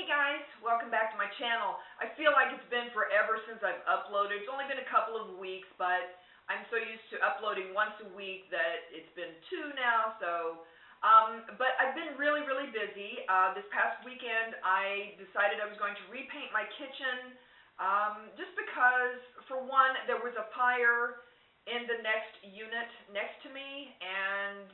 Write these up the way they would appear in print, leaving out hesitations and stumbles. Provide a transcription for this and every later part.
Hey guys, welcome back to my channel. I feel like it's been forever since I've uploaded. It's only been a couple of weeks, but I'm so used to uploading once a week that it's been two now. But I've been really busy. This past weekend I decided I was going to repaint my kitchen just because, for one, there was a fire in the next unit next to me, and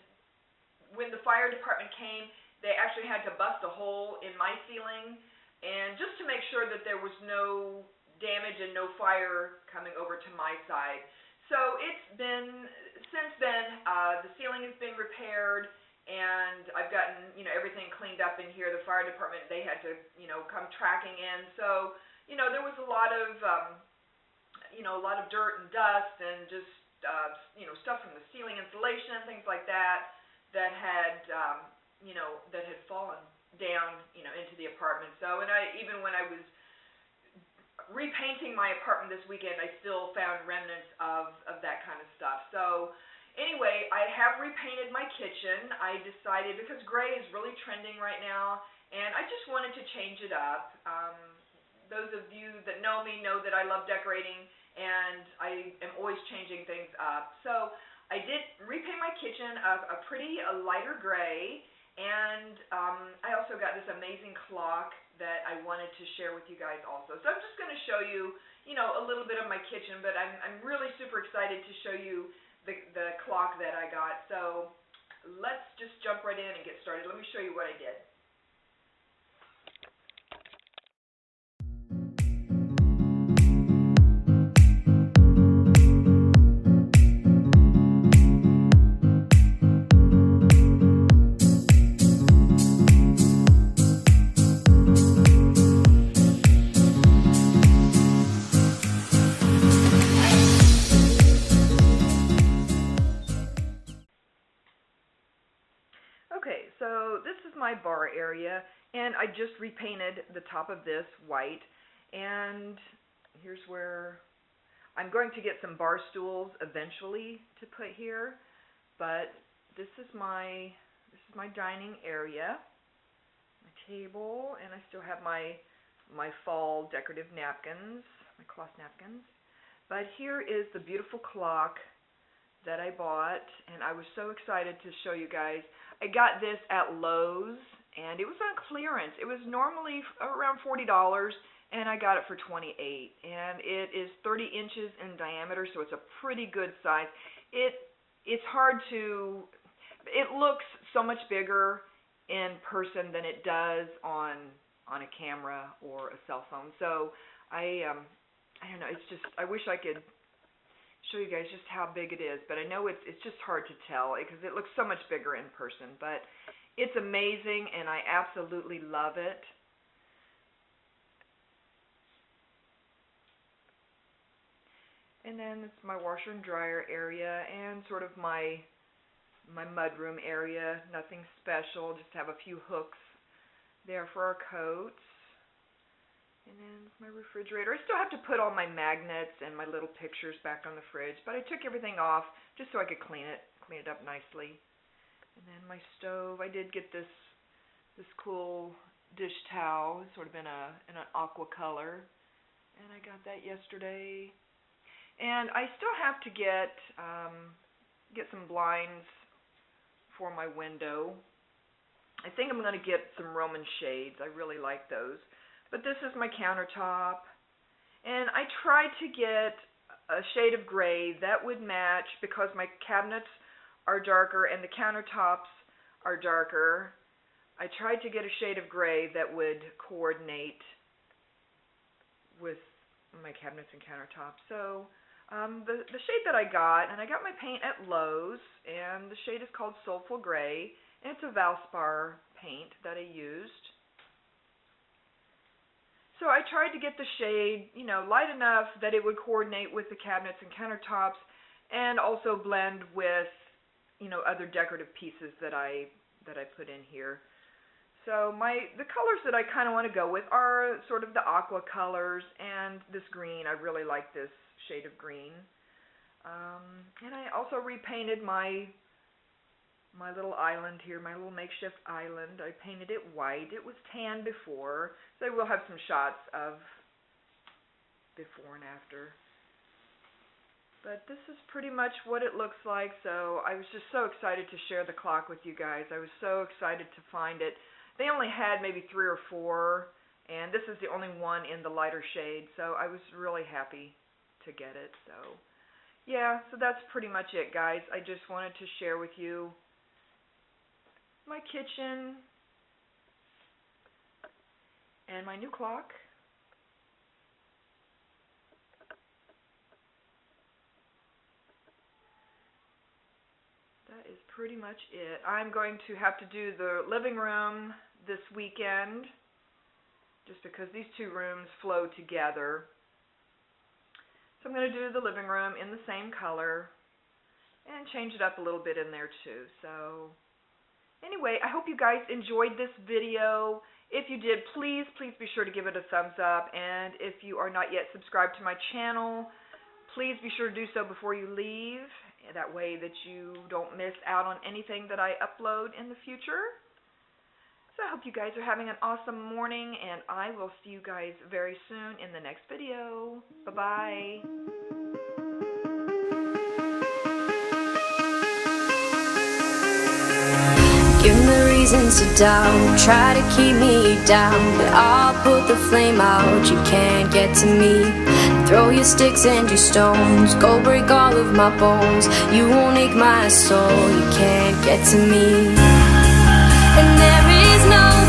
when the fire department came, they actually had to bust a hole in my ceiling, and just to make sure that there was no damage and no fire coming over to my side. So since then, the ceiling has been repaired, and I've gotten, everything cleaned up in here. The fire department, they had to, come tracking in. So, there was a lot of, dirt and dust and just, stuff from the ceiling insulation and things like that had, that had fallen down, into the apartment. So, and even when I was repainting my apartment this weekend, I still found remnants of that kind of stuff. So, anyway, I have repainted my kitchen. I decided, because gray is really trending right now, and I just wanted to change it up. Those of you that know me know that I love decorating, and I am always changing things up. So, I did repaint my kitchen a pretty lighter gray, and I also got this amazing clock that I wanted to share with you guys also. So I'm just going to show you, a little bit of my kitchen, but I'm really super excited to show you the clock that I got. So let's just jump right in and get started. Let me show you what I did. Okay, so this is my bar area, and I just repainted the top of this white, and here's where I'm going to get some bar stools eventually to put here, but this is my dining area, my table, and I still have my fall decorative napkins, my cloth napkins. But here is the beautiful clock that I bought, and I was so excited to show you guys. I got this at Lowe's, and it was on clearance. It was normally around $40, and I got it for $28. And it is 30 inches in diameter, so it's a pretty good size. It's hard to, it looks so much bigger in person than it does on a camera or a cell phone. So I don't know. It's just, I wish I could show you guys just how big it is, but I know it's just hard to tell because it looks so much bigger in person. But it's amazing, and I absolutely love it. And then it's my washer and dryer area, and sort of my mudroom area. Nothing special, just have a few hooks there for our coats. And then my refrigerator. I still have to put all my magnets and my little pictures back on the fridge, but I took everything off just so I could clean it up nicely. And then my stove, I did get this cool dish towel, sort of in an aqua color, and I got that yesterday. And I still have to get some blinds for my window. I think I'm going to get some Roman shades. I really like those. But this is my countertop, and I tried to get a shade of gray that would match because my cabinets are darker and the countertops are darker. I tried to get a shade of gray that would coordinate with my cabinets and countertops. So the shade that I got, and I got my paint at Lowe's, and the shade is called Soulful Gray, and it's a Valspar paint that I used. So I tried to get the shade, light enough that it would coordinate with the cabinets and countertops, and also blend with, other decorative pieces that I put in here. So the colors that I kind of want to go with are sort of the aqua colors and this green. I really like this shade of green. And I also repainted my my little island here, my little makeshift island. I painted it white. It was tan before, so I will have some shots of before and after. But this is pretty much what it looks like, so I was just so excited to share the clock with you guys. I was so excited to find it. They only had maybe 3 or 4, and this is the only one in the lighter shade, so I was really happy to get it. So yeah, so that's pretty much it, guys. I just wanted to share with you my kitchen and my new clock. That is pretty much it. I'm going to have to do the living room this weekend just because these 2 rooms flow together. So I'm going to do the living room in the same color and change it up a little bit in there too. So anyway, I hope you guys enjoyed this video. If you did, please be sure to give it a thumbs up. And if you are not yet subscribed to my channel, please be sure to do so before you leave. That way that you don't miss out on anything that I upload in the future. So I hope you guys are having an awesome morning, and I will see you guys very soon in the next video. Bye-bye. Give me reasons to doubt, try to keep me down, but I'll put the flame out, you can't get to me. Throw your sticks and your stones, go break all of my bones. You won't ache my soul, you can't get to me. And there is no